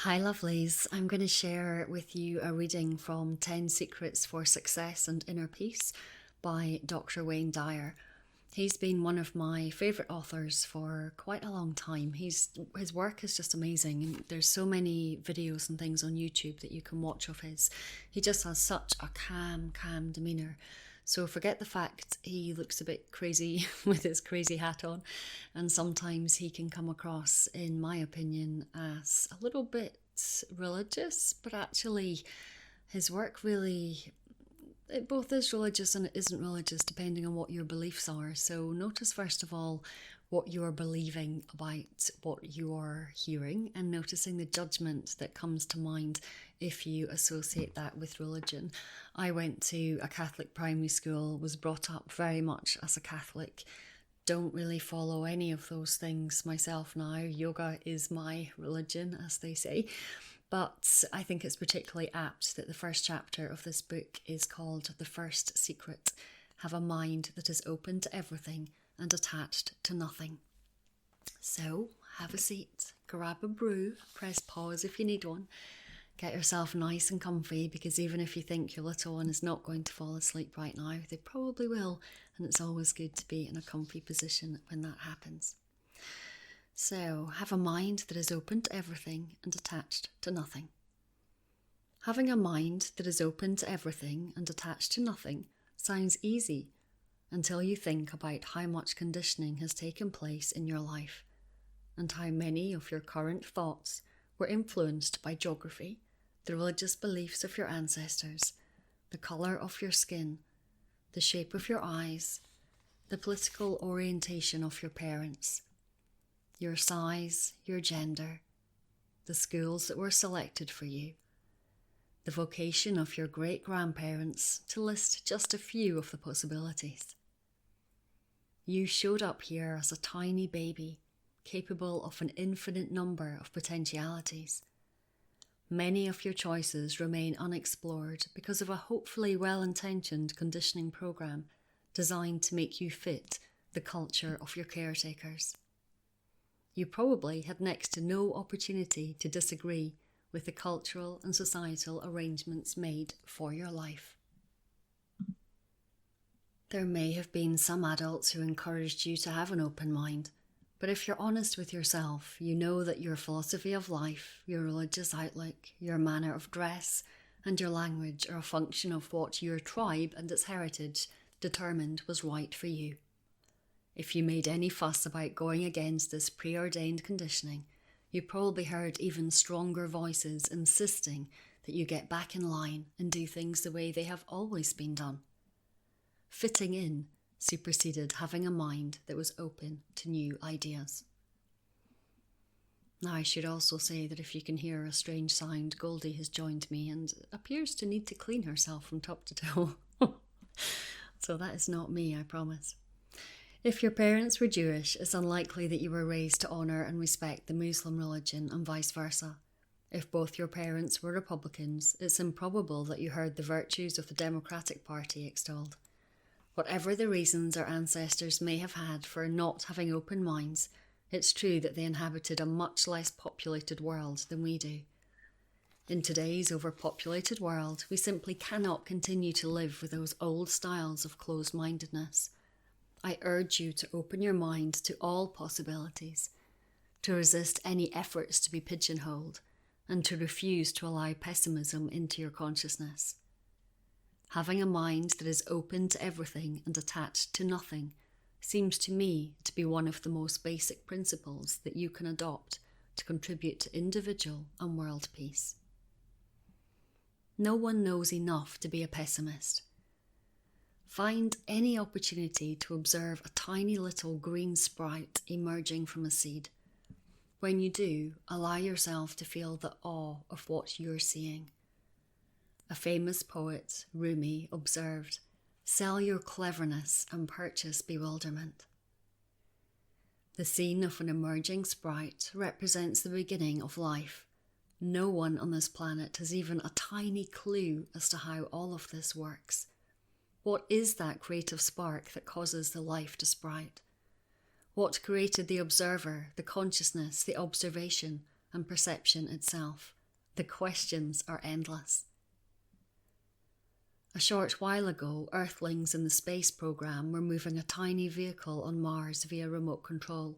Hi lovelies, I'm going to share with you a reading from 10 Secrets for Success and Inner Peace by Dr Wayne Dyer. He's been one of my favourite authors for quite a long time. His work is just amazing, and there's so many videos and things on YouTube that you can watch of his. He just has such a calm demeanour. So forget the fact he looks a bit crazy with his crazy hat on, and sometimes he can come across, in my opinion, as a little bit religious, but actually his work really, it both is religious and it isn't religious depending on what your beliefs are. So notice first of all what you are believing about what you are hearing, and noticing the judgment that comes to mind if you associate that with religion. I went to a Catholic primary school, was brought up very much as a Catholic. Don't really follow any of those things myself now. Yoga is my religion, as they say. But I think it's particularly apt that the first chapter of this book is called The First Secret. Have a mind that is open to everything and attached to nothing. So have a seat, grab a brew, press pause if you need one. Get yourself nice and comfy, because even if you think your little one is not going to fall asleep right now, they probably will, and it's always good to be in a comfy position when that happens. So, have a mind that is open to everything and attached to nothing. Having a mind that is open to everything and attached to nothing sounds easy until you think about how much conditioning has taken place in your life, and how many of your current thoughts were influenced by geography, the religious beliefs of your ancestors, the colour of your skin, the shape of your eyes, the political orientation of your parents, your size, your gender, the schools that were selected for you, the vocation of your great-grandparents, to list just a few of the possibilities. You showed up here as a tiny baby, capable of an infinite number of potentialities. Many of your choices remain unexplored because of a hopefully well-intentioned conditioning program designed to make you fit the culture of your caretakers. You probably had next to no opportunity to disagree with the cultural and societal arrangements made for your life. There may have been some adults who encouraged you to have an open mind, but if you're honest with yourself, you know that your philosophy of life, your religious outlook, your manner of dress, and your language are a function of what your tribe and its heritage determined was right for you. If you made any fuss about going against this preordained conditioning, you probably heard even stronger voices insisting that you get back in line and do things the way they have always been done. Fitting in superseded having a mind that was open to new ideas. Now, I should also say that if you can hear a strange sound, Goldie has joined me and appears to need to clean herself from top to toe. So that is not me, I promise. If your parents were Jewish, it's unlikely that you were raised to honour and respect the Muslim religion, and vice versa. If both your parents were Republicans, it's improbable that you heard the virtues of the Democratic Party extolled. Whatever the reasons our ancestors may have had for not having open minds, it's true that they inhabited a much less populated world than we do. In today's overpopulated world, we simply cannot continue to live with those old styles of closed-mindedness. I urge you to open your mind to all possibilities, to resist any efforts to be pigeonholed, and to refuse to allow pessimism into your consciousness. Having a mind that is open to everything and attached to nothing seems to me to be one of the most basic principles that you can adopt to contribute to individual and world peace. No one knows enough to be a pessimist. Find any opportunity to observe a tiny little green sprout emerging from a seed. When you do, allow yourself to feel the awe of what you're seeing. A famous poet, Rumi, observed, "Sell your cleverness and purchase bewilderment." The scene of an emerging sprout represents the beginning of life. No one on this planet has even a tiny clue as to how all of this works. What is that creative spark that causes the life to sprout? What created the observer, the consciousness, the observation, and perception itself. The questions are endless. A short while ago, Earthlings in the space program were moving a tiny vehicle on Mars via remote control.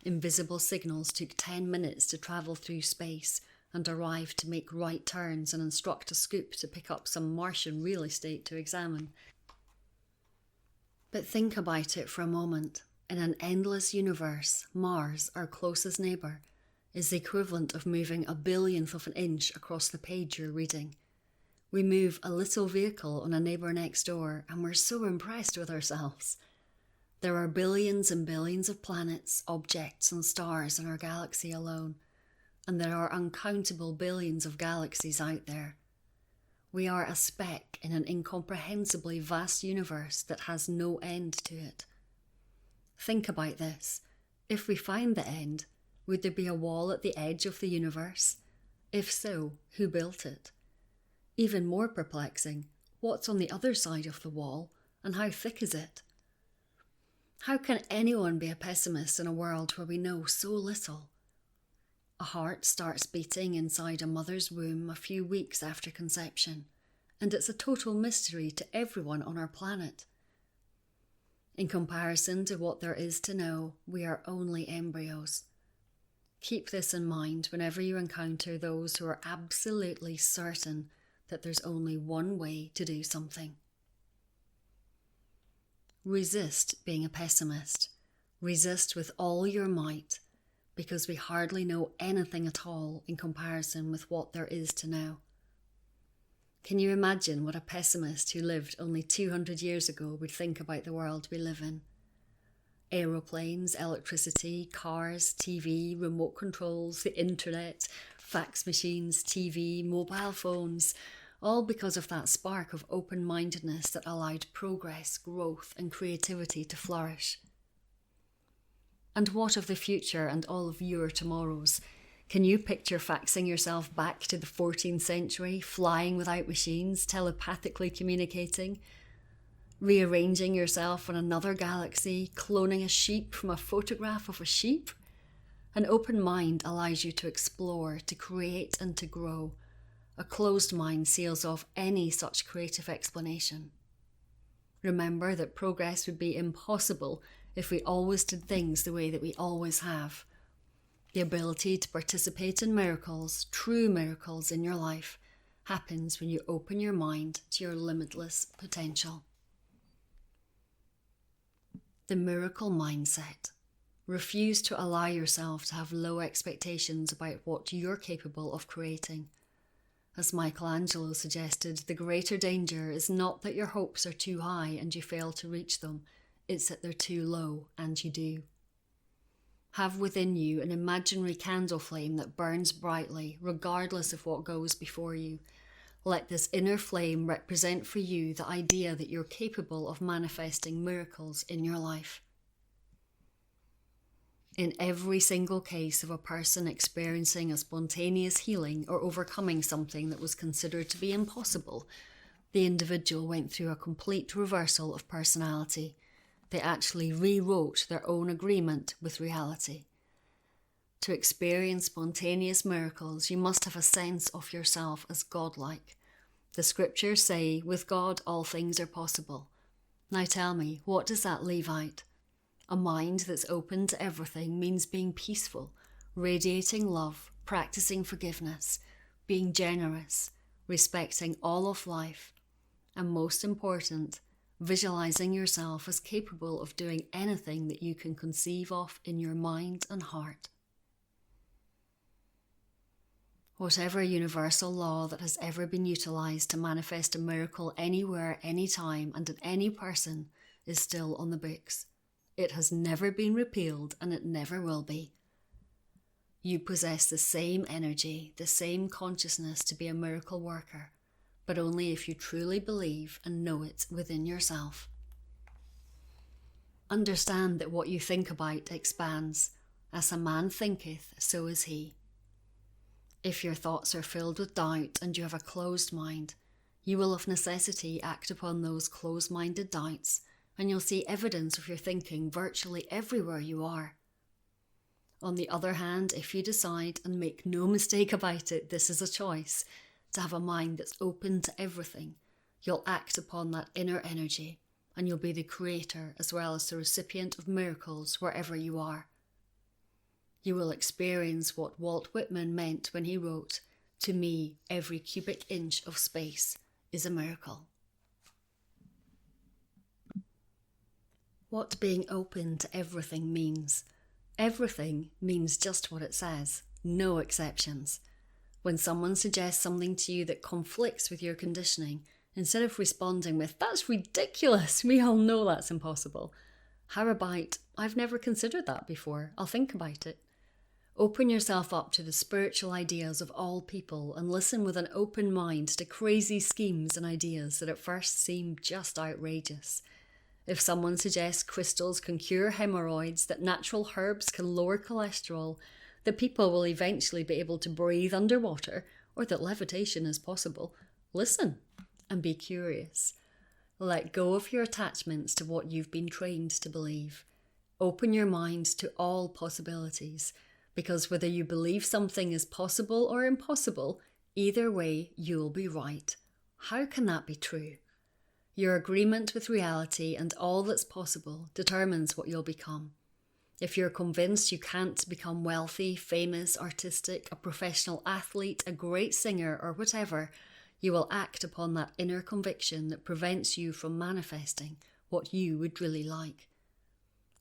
Invisible signals took 10 minutes to travel through space and arrive to make right turns and instruct a scoop to pick up some Martian real estate to examine. But think about it for a moment. In an endless universe, Mars, our closest neighbour, is the equivalent of moving a billionth of an inch across the page you're reading. We move a little vehicle on a neighbour next door and we're so impressed with ourselves. There are billions and billions of planets, objects and stars in our galaxy alone, and there are uncountable billions of galaxies out there. We are a speck in an incomprehensibly vast universe that has no end to it. Think about this. If we find the end, would there be a wall at the edge of the universe? If so, who built it? Even more perplexing, what's on the other side of the wall, and how thick is it? How can anyone be a pessimist in a world where we know so little? A heart starts beating inside a mother's womb a few weeks after conception, and it's a total mystery to everyone on our planet. In comparison to what there is to know, we are only embryos. Keep this in mind whenever you encounter those who are absolutely certain that there's only one way to do something. Resist being a pessimist. Resist with all your might, because we hardly know anything at all in comparison with what there is to know. Can you imagine what a pessimist who lived only 200 years ago would think about the world we live in? Aeroplanes, electricity, cars, TV, remote controls, the internet, fax machines, TV, mobile phones, all because of that spark of open-mindedness that allowed progress, growth and creativity to flourish. And what of the future and all of your tomorrows? Can you picture faxing yourself back to the 14th century, flying without machines, telepathically communicating? Rearranging yourself in another galaxy, cloning a sheep from a photograph of a sheep? An open mind allows you to explore, to create and to grow. A closed mind seals off any such creative explanation. Remember that progress would be impossible if we always did things the way that we always have. The ability to participate in miracles, true miracles in your life, happens when you open your mind to your limitless potential. The miracle mindset. Refuse to allow yourself to have low expectations about what you're capable of creating. As Michelangelo suggested, the greater danger is not that your hopes are too high and you fail to reach them, it's that they're too low and you do. Have within you an imaginary candle flame that burns brightly, regardless of what goes before you. Let this inner flame represent for you the idea that you're capable of manifesting miracles in your life. In every single case of a person experiencing a spontaneous healing or overcoming something that was considered to be impossible, the individual went through a complete reversal of personality. They actually rewrote their own agreement with reality. To experience spontaneous miracles, you must have a sense of yourself as godlike. The scriptures say, with God all things are possible. Now tell me, what does that leave out? A mind that's open to everything means being peaceful, radiating love, practicing forgiveness, being generous, respecting all of life, and most important, visualizing yourself as capable of doing anything that you can conceive of in your mind and heart. Whatever universal law that has ever been utilized to manifest a miracle anywhere, anytime, and in any person is still on the books. It has never been repealed and it never will be. You possess the same energy, the same consciousness to be a miracle worker, but only if you truly believe and know it within yourself. Understand that what you think about expands. As a man thinketh, so is he. If your thoughts are filled with doubt and you have a closed mind, you will of necessity act upon those closed-minded doubts, and you'll see evidence of your thinking virtually everywhere you are. On the other hand, if you decide, and make no mistake about it, this is a choice, to have a mind that's open to everything, you'll act upon that inner energy, and you'll be the creator as well as the recipient of miracles wherever you are. You will experience what Walt Whitman meant when he wrote, "To me, every cubic inch of space is a miracle." What being open to everything means. Everything means just what it says, no exceptions. When someone suggests something to you that conflicts with your conditioning, instead of responding with, "That's ridiculous, we all know that's impossible," how about, "I've never considered that before, I'll think about it." Open yourself up to the spiritual ideas of all people and listen with an open mind to crazy schemes and ideas that at first seem just outrageous. If someone suggests crystals can cure hemorrhoids, that natural herbs can lower cholesterol, that people will eventually be able to breathe underwater, or that levitation is possible, listen and be curious. Let go of your attachments to what you've been trained to believe. Open your mind to all possibilities, because whether you believe something is possible or impossible, either way you'll be right. How can that be true? Your agreement with reality and all that's possible determines what you'll become. If you're convinced you can't become wealthy, famous, artistic, a professional athlete, a great singer, or whatever, you will act upon that inner conviction that prevents you from manifesting what you would really like.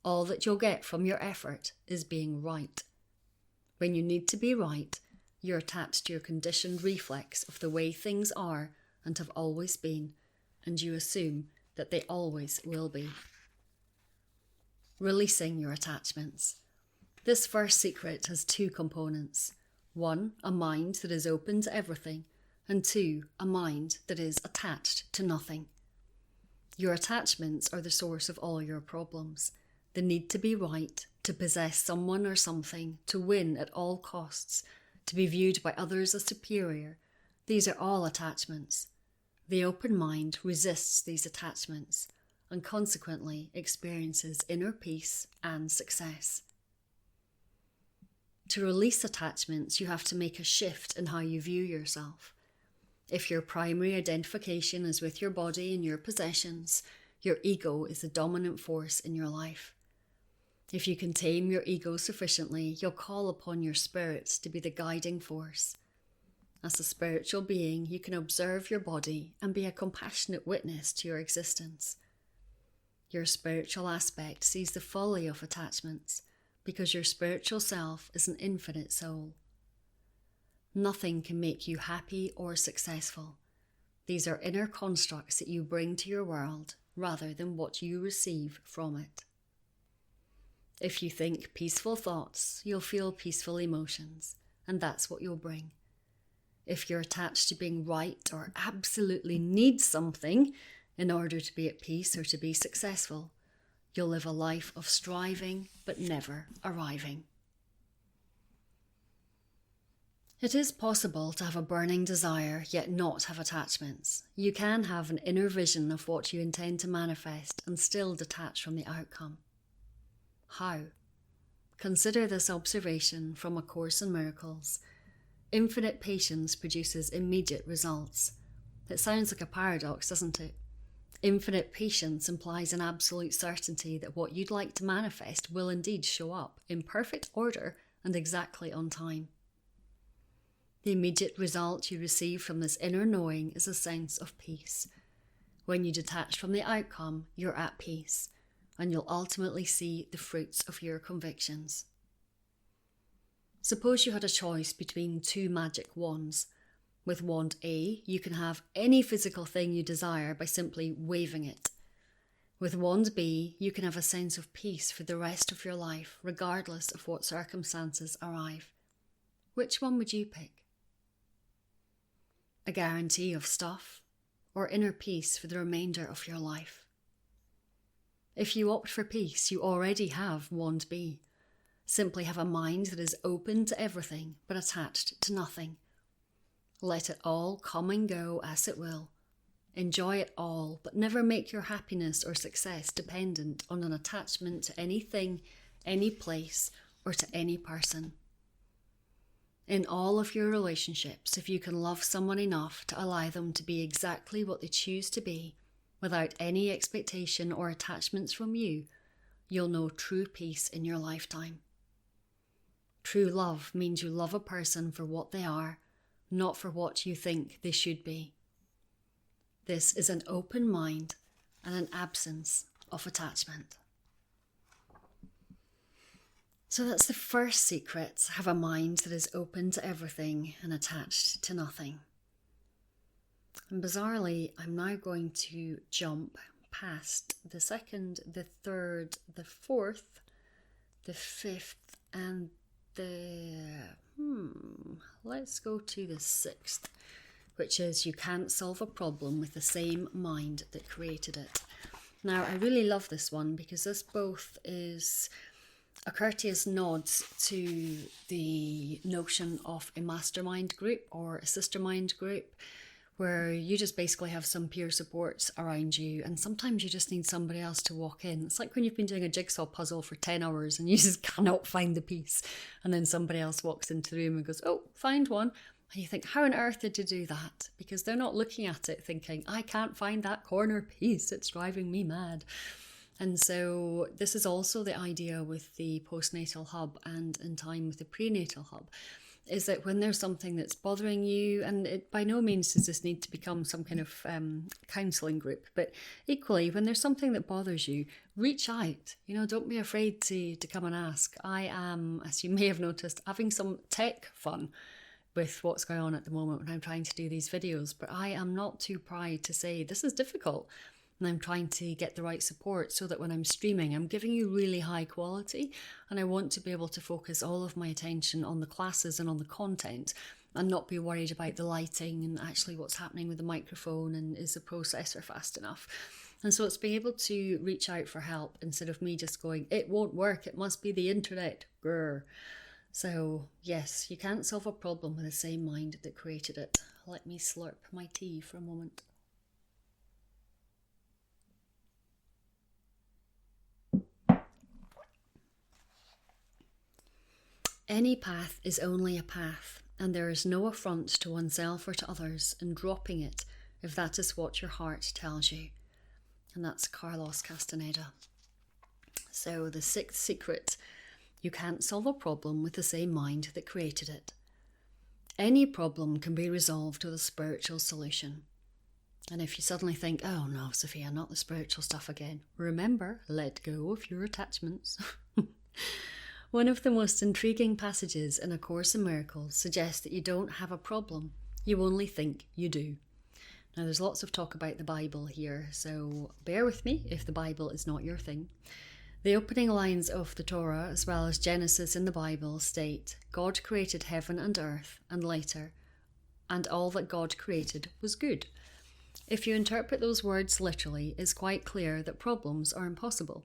All that you'll get from your effort is being right. When you need to be right, you're attached to your conditioned reflex of the way things are and have always been, and you assume that they always will be. Releasing your attachments. This first secret has two components. 1, a mind that is open to everything, and 2, a mind that is attached to nothing. Your attachments are the source of all your problems. The need to be right, to possess someone or something, to win at all costs, to be viewed by others as superior. These are all attachments. The open mind resists these attachments and consequently experiences inner peace and success. To release attachments, you have to make a shift in how you view yourself. If your primary identification is with your body and your possessions, your ego is the dominant force in your life. If you can tame your ego sufficiently, you'll call upon your spirit to be the guiding force. As a spiritual being, you can observe your body and be a compassionate witness to your existence. Your spiritual aspect sees the folly of attachments because your spiritual self is an infinite soul. Nothing can make you happy or successful. These are inner constructs that you bring to your world rather than what you receive from it. If you think peaceful thoughts, you'll feel peaceful emotions, and that's what you'll bring. If you're attached to being right or absolutely need something in order to be at peace or to be successful, you'll live a life of striving but never arriving. It is possible to have a burning desire yet not have attachments. You can have an inner vision of what you intend to manifest and still detach from the outcome. How? Consider this observation from A Course in Miracles. Infinite patience produces immediate results. It sounds like a paradox, doesn't it? Infinite patience implies an absolute certainty that what you'd like to manifest will indeed show up in perfect order and exactly on time. The immediate result you receive from this inner knowing is a sense of peace. When you detach from the outcome, you're at peace, and you'll ultimately see the fruits of your convictions. Suppose you had a choice between 2 magic wands. With wand A, you can have any physical thing you desire by simply waving it. With wand B, you can have a sense of peace for the rest of your life, regardless of what circumstances arrive. Which one would you pick? A guarantee of stuff, or inner peace for the remainder of your life? If you opt for peace, you already have wand B. Simply have a mind that is open to everything but attached to nothing. Let it all come and go as it will. Enjoy it all, but never make your happiness or success dependent on an attachment to anything, any place, or to any person. In all of your relationships, if you can love someone enough to allow them to be exactly what they choose to be, without any expectation or attachments from you, you'll know true peace in your lifetime. True love means you love a person for what they are, not for what you think they should be. This is an open mind and an absence of attachment. So that's the first secret. Have a mind that is open to everything and attached to nothing. And bizarrely, I'm now going to jump past the second, the third, the fourth, the fifth, and let's go to the sixth, which is you can't solve a problem with the same mind that created it. Now, I really love this one because this both is a courteous nod to the notion of a mastermind group or a sister mind group, where you just basically have some peer support around you, and sometimes you just need somebody else to walk in. It's like when you've been doing a jigsaw puzzle for 10 hours and you just cannot find the piece, and then somebody else walks into the room and goes, oh, find one. And you think, how on earth did you do that? Because they're not looking at it thinking, I can't find that corner piece, it's driving me mad. And so this is also the idea with the postnatal hub and in time with the prenatal hub, is that when there's something that's bothering you, and it by no means does this need to become some kind of counselling group, but equally, when there's something that bothers you, reach out. Don't be afraid to come and ask. I am, as you may have noticed, having some tech fun with what's going on at the moment when I'm trying to do these videos, but I am not too proud to say this is difficult. And I'm trying to get the right support so that when I'm streaming, I'm giving you really high quality, and I want to be able to focus all of my attention on the classes and on the content and not be worried about the lighting and actually what's happening with the microphone and is the processor fast enough. And so it's being able to reach out for help instead of me just going, it won't work, it must be the internet. Grr. So yes, you can't solve a problem with the same mind that created it. Let me slurp my tea for a moment. Any path is only a path, and there is no affront to oneself or to others in dropping it if that is what your heart tells you. And that's Carlos Castaneda. So the sixth secret, you can't solve a problem with the same mind that created it. Any problem can be resolved with a spiritual solution. And if you suddenly think, oh no, Sophia, not the spiritual stuff again, remember, let go of your attachments. One of the most intriguing passages in A Course in Miracles suggests that you don't have a problem, you only think you do. Now there's lots of talk about the Bible here, so bear with me if the Bible is not your thing. The opening lines of the Torah, as well as Genesis in the Bible, state, God created heaven and earth, and later, and all that God created was good. If you interpret those words literally, it's quite clear that problems are impossible.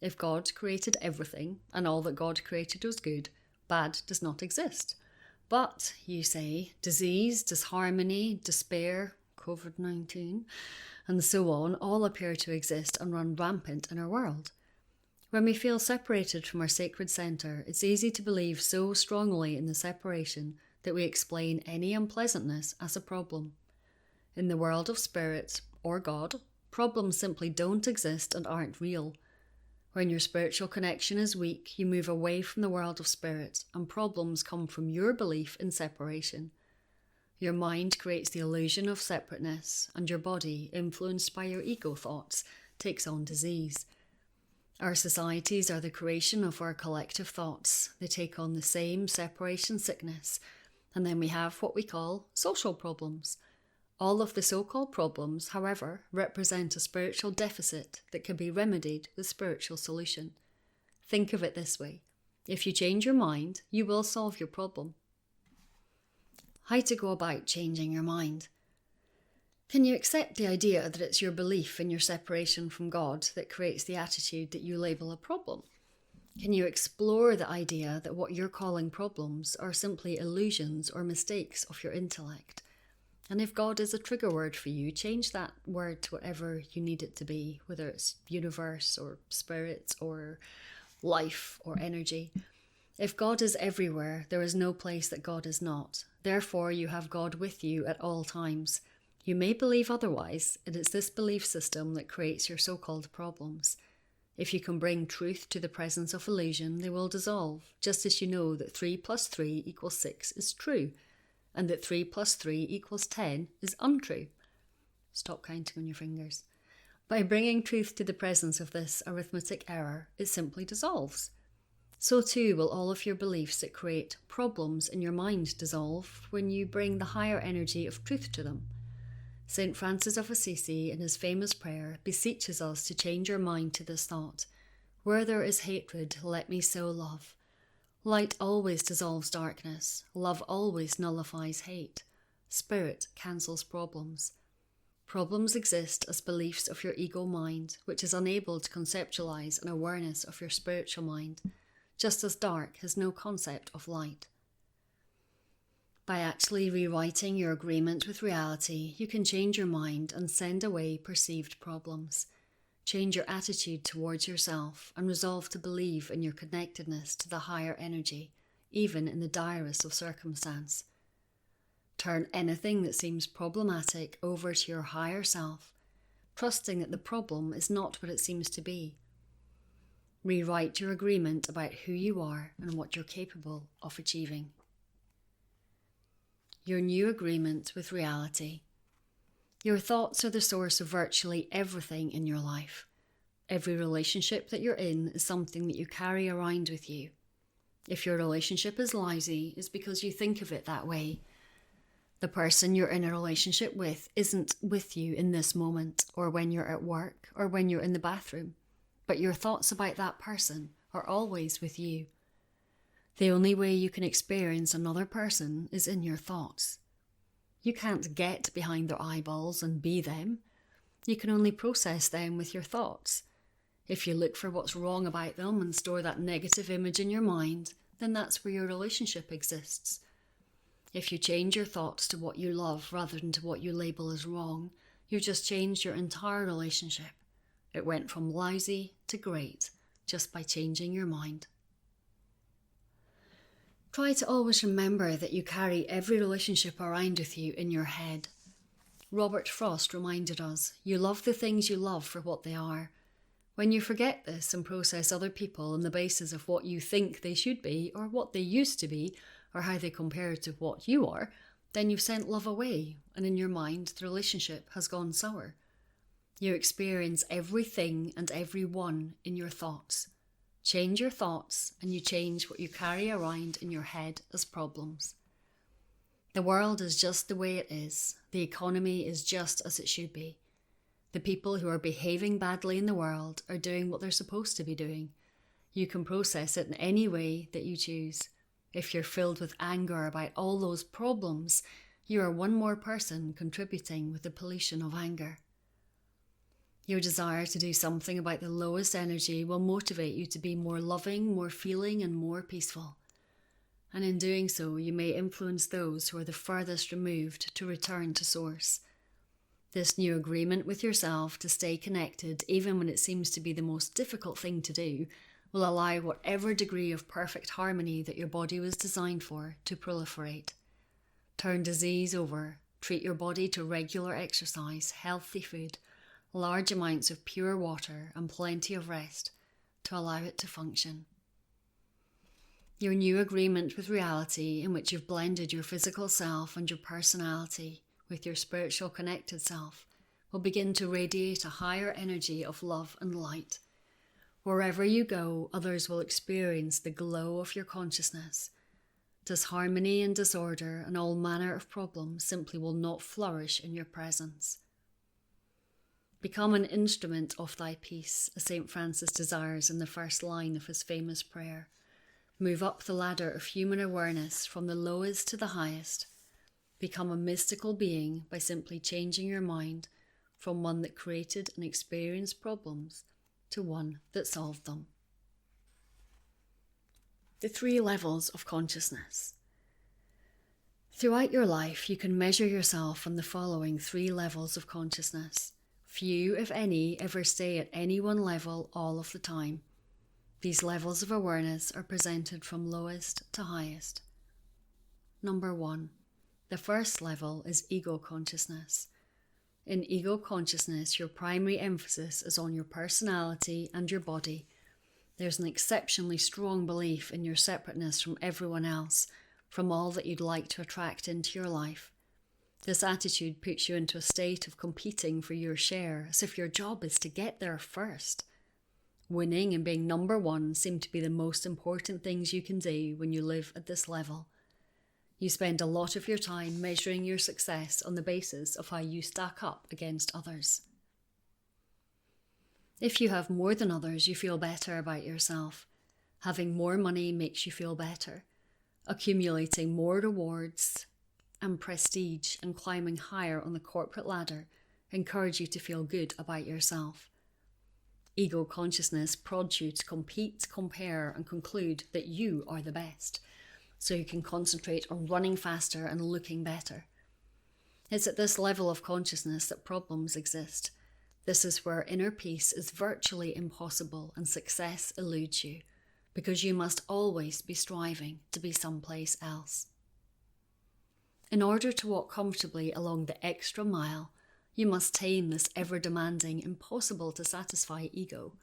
If God created everything, and all that God created was good, bad does not exist. But, you say, disease, disharmony, despair, COVID-19, and so on, all appear to exist and run rampant in our world. When we feel separated from our sacred centre, it's easy to believe so strongly in the separation that we explain any unpleasantness as a problem. In the world of spirit, or God, problems simply don't exist and aren't real. When your spiritual connection is weak, you move away from the world of spirit, and problems come from your belief in separation. Your mind creates the illusion of separateness, and your body, influenced by your ego thoughts, takes on disease. Our societies are the creation of our collective thoughts. They take on the same separation sickness, and then we have what we call social problems. All of the so-called problems, however, represent a spiritual deficit that can be remedied with spiritual solution. Think of it this way. If you change your mind, you will solve your problem. How to go about changing your mind? Can you accept the idea that it's your belief in your separation from God that creates the attitude that you label a problem? Can you explore the idea that what you're calling problems are simply illusions or mistakes of your intellect? And if God is a trigger word for you, change that word to whatever you need it to be, whether it's universe or spirits or life or energy. If God is everywhere, there is no place that God is not. Therefore, you have God with you at all times. You may believe otherwise, and it's this belief system that creates your so-called problems. If you can bring truth to the presence of illusion, they will dissolve, just as you know that 3 plus 3 equals 6 is true, and that 3 plus 3 equals 10 is untrue. Stop counting on your fingers. By bringing truth to the presence of this arithmetic error, it simply dissolves. So too will all of your beliefs that create problems in your mind dissolve when you bring the higher energy of truth to them. St. Francis of Assisi, in his famous prayer, beseeches us to change our mind to this thought: where there is hatred, let me sow love. Light always dissolves darkness. Love always nullifies hate. Spirit cancels problems. Problems exist as beliefs of your ego mind, which is unable to conceptualize an awareness of your spiritual mind, just as dark has no concept of light. By actually rewriting your agreement with reality, you can change your mind and send away perceived problems. Change your attitude towards yourself and resolve to believe in your connectedness to the higher energy, even in the direst of circumstance. Turn anything that seems problematic over to your higher self, trusting that the problem is not what it seems to be. Rewrite your agreement about who you are and what you're capable of achieving. Your new agreement with reality. Your thoughts are the source of virtually everything in your life. Every relationship that you're in is something that you carry around with you. If your relationship is lousy, it's because you think of it that way. The person you're in a relationship with isn't with you in this moment, or when you're at work, or when you're in the bathroom, but your thoughts about that person are always with you. The only way you can experience another person is in your thoughts. You can't get behind their eyeballs and be them. You can only process them with your thoughts. If you look for what's wrong about them and store that negative image in your mind, then that's where your relationship exists. If you change your thoughts to what you love rather than to what you label as wrong, you've just changed your entire relationship. It went from lousy to great just by changing your mind. Try to always remember that you carry every relationship around with you in your head. Robert Frost reminded us, you love the things you love for what they are. When you forget this and process other people on the basis of what you think they should be, or what they used to be, or how they compare to what you are, then you've sent love away, and in your mind the relationship has gone sour. You experience everything and everyone in your thoughts. Change your thoughts and you change what you carry around in your head as problems. The world is just the way it is. The economy is just as it should be. The people who are behaving badly in the world are doing what they're supposed to be doing. You can process it in any way that you choose. If you're filled with anger about all those problems, you are one more person contributing with the pollution of anger. Your desire to do something about the lowest energy will motivate you to be more loving, more feeling, and more peaceful. And in doing so, you may influence those who are the furthest removed to return to source. This new agreement with yourself to stay connected, even when it seems to be the most difficult thing to do, will allow whatever degree of perfect harmony that your body was designed for to proliferate. Turn disease over, treat your body to regular exercise, healthy food, large amounts of pure water and plenty of rest to allow it to function. Your new agreement with reality, in which you've blended your physical self and your personality with your spiritual connected self, will begin to radiate a higher energy of love and light. Wherever you go, others will experience the glow of your consciousness. Disharmony and disorder and all manner of problems simply will not flourish in your presence. Become an instrument of thy peace, as St. Francis desires in the first line of his famous prayer. Move up the ladder of human awareness from the lowest to the highest. Become a mystical being by simply changing your mind from one that created and experienced problems to one that solved them. The 3 levels of consciousness. Throughout your life, you can measure yourself on the following 3 levels of consciousness. Few, if any, ever stay at any one level all of the time. These levels of awareness are presented from lowest to highest. Number 1. The first level is ego consciousness. In ego consciousness, your primary emphasis is on your personality and your body. There's an exceptionally strong belief in your separateness from everyone else, from all that you'd like to attract into your life. This attitude puts you into a state of competing for your share, as if your job is to get there first. Winning and being number 1 seem to be the most important things you can do when you live at this level. You spend a lot of your time measuring your success on the basis of how you stack up against others. If you have more than others, you feel better about yourself. Having more money makes you feel better. Accumulating more rewards and prestige and climbing higher on the corporate ladder encourage you to feel good about yourself. Ego consciousness prods you to compete, compare, and conclude that you are the best, so you can concentrate on running faster and looking better. It's at this level of consciousness that problems exist. This is where inner peace is virtually impossible and success eludes you, because you must always be striving to be someplace else. In order to walk comfortably along the extra mile, you must tame this ever-demanding, impossible-to-satisfy ego.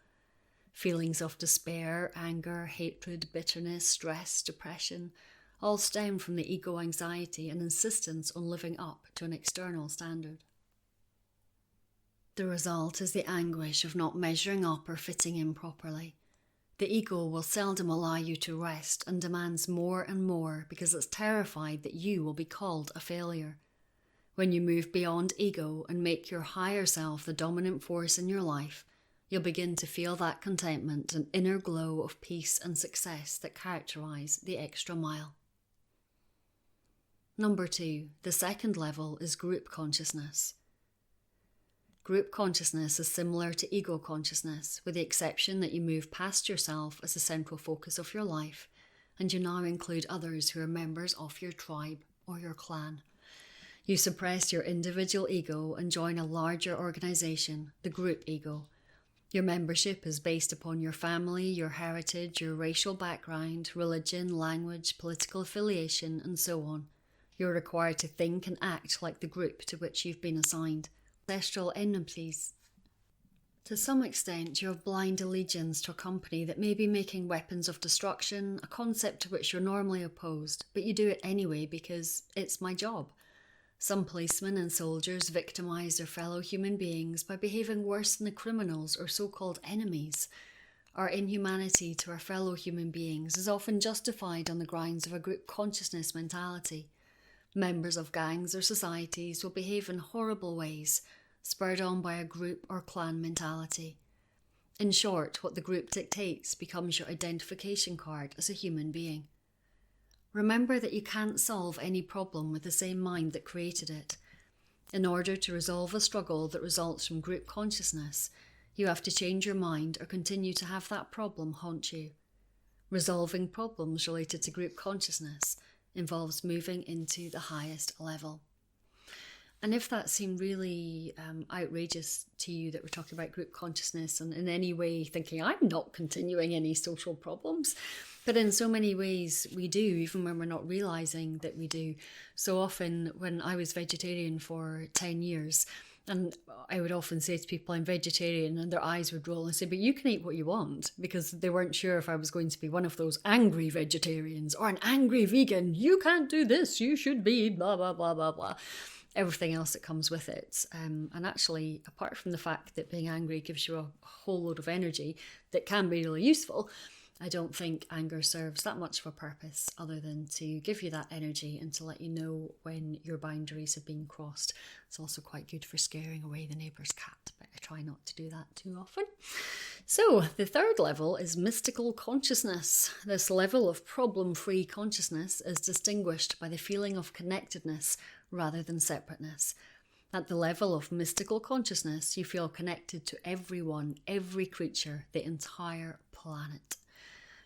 Feelings of despair, anger, hatred, bitterness, stress, depression all stem from the ego anxiety and insistence on living up to an external standard. The result is the anguish of not measuring up or fitting in properly. The ego will seldom allow you to rest and demands more and more because it's terrified that you will be called a failure. When you move beyond ego and make your higher self the dominant force in your life, you'll begin to feel that contentment and inner glow of peace and success that characterize the extra mile. Number 2, the second level is group consciousness. Group consciousness is similar to ego consciousness, with the exception that you move past yourself as the central focus of your life, and you now include others who are members of your tribe or your clan. You suppress your individual ego and join a larger organization, the group ego. Your membership is based upon your family, your heritage, your racial background, religion, language, political affiliation, and so on. You're required to think and act like the group to which you've been assigned. Ancestral enmities. To some extent, you have blind allegiance to a company that may be making weapons of destruction, a concept to which you're normally opposed, but you do it anyway because it's my job. Some policemen and soldiers victimize their fellow human beings by behaving worse than the criminals or so-called enemies. Our inhumanity to our fellow human beings is often justified on the grounds of a group consciousness mentality. Members of gangs or societies will behave in horrible ways, spurred on by a group or clan mentality. In short, what the group dictates becomes your identification card as a human being. Remember that you can't solve any problem with the same mind that created it. In order to resolve a struggle that results from group consciousness, you have to change your mind or continue to have that problem haunt you. Resolving problems related to group consciousness involves moving into the highest level. And if that seemed really outrageous to you that we're talking about group consciousness and in any way thinking I'm not continuing any social problems, but in so many ways we do, even when we're not realising that we do. So often when I was vegetarian for 10 years, and I would often say to people I'm vegetarian and their eyes would roll and say, but you can eat what you want, because they weren't sure if I was going to be one of those angry vegetarians or an angry vegan. You can't do this, you should be blah, blah, blah, blah, blah. Everything else that comes with it. And actually, apart from the fact that being angry gives you a whole load of energy that can be really useful, I don't think anger serves that much of a purpose other than to give you that energy and to let you know when your boundaries have been crossed. It's also quite good for scaring away the neighbour's cat, but I try not to do that too often. So the third level is mystical consciousness. This level of problem-free consciousness is distinguished by the feeling of connectedness rather than separateness. At the level of mystical consciousness, you feel connected to everyone, every creature, the entire planet.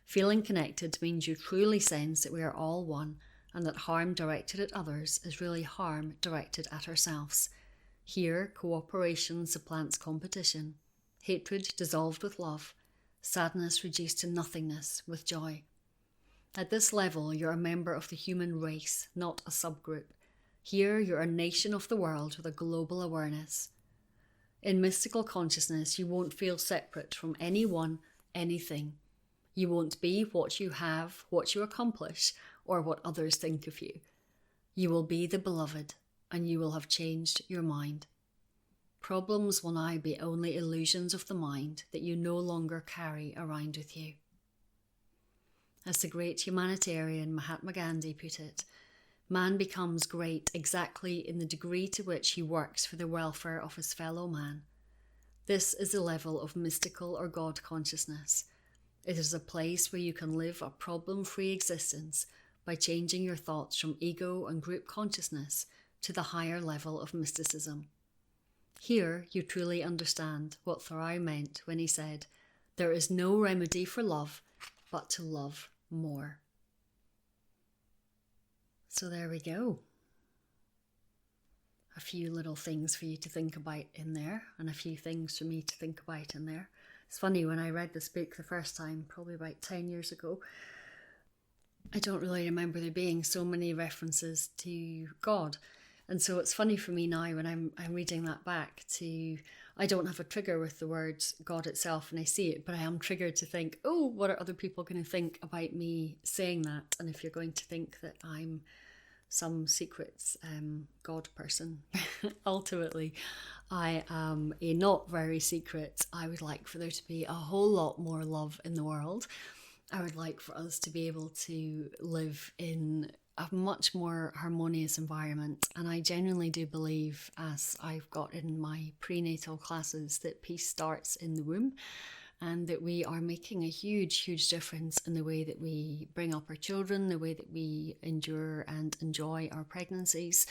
Feeling connected means you truly sense that we are all one and that harm directed at others is really harm directed at ourselves. Here, cooperation supplants competition, hatred dissolved with love, sadness reduced to nothingness with joy. At this level, you're a member of the human race, not a subgroup. Here, you're a nation of the world with a global awareness. In mystical consciousness, you won't feel separate from anyone, anything. You won't be what you have, what you accomplish, or what others think of you. You will be the beloved, and you will have changed your mind. Problems will now be only illusions of the mind that you no longer carry around with you. As the great humanitarian Mahatma Gandhi put it, man becomes great exactly in the degree to which he works for the welfare of his fellow man. This is the level of mystical or God consciousness. It is a place where you can live a problem-free existence by changing your thoughts from ego and group consciousness to the higher level of mysticism. Here you truly understand what Thoreau meant when he said, "There is no remedy for love but to love more." So there we go. A few little things for you to think about in there, and a few things for me to think about in there. It's funny, when I read this book the first time, probably about 10 years ago, I don't really remember there being so many references to God. And so it's funny for me now when I'm reading that back I don't have a trigger with the words God itself and I see it, but I am triggered to think, oh, what are other people going to think about me saying that? And if you're going to think that I'm some secret God person, ultimately I am a not very secret. I would like for there to be a whole lot more love in the world. I would like for us to be able to live in a much more harmonious environment. And I genuinely do believe, as I've got in my prenatal classes, that peace starts in the womb, and that we are making a huge, huge difference in the way that we bring up our children, the way that we endure and enjoy our pregnancies,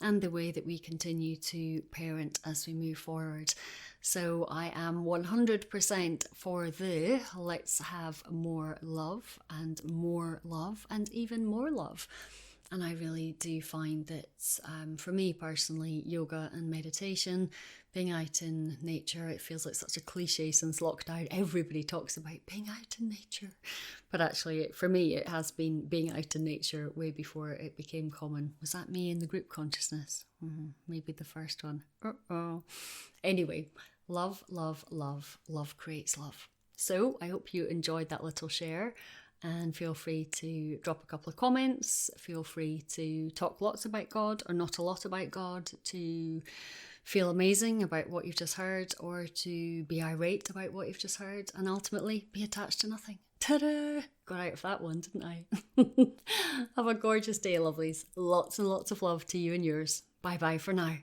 and the way that we continue to parent as we move forward. So I am 100% for the let's have more love and even more love. And I really do find that for me personally, yoga and meditation, being out in nature, it feels like such a cliche since lockdown. Everybody talks about being out in nature. But actually, for me, it has been being out in nature way before it became common. Was that me in the group consciousness? Maybe the first one. Anyway, love, love, love. Love creates love. So I hope you enjoyed that little share. And feel free to drop a couple of comments. Feel free to talk lots about God or not a lot about God, to feel amazing about what you've just heard, or to be irate about what you've just heard, and ultimately be attached to nothing. Ta-da! Got out of that one, didn't I? Have a gorgeous day, lovelies. Lots and lots of love to you and yours. Bye-bye for now.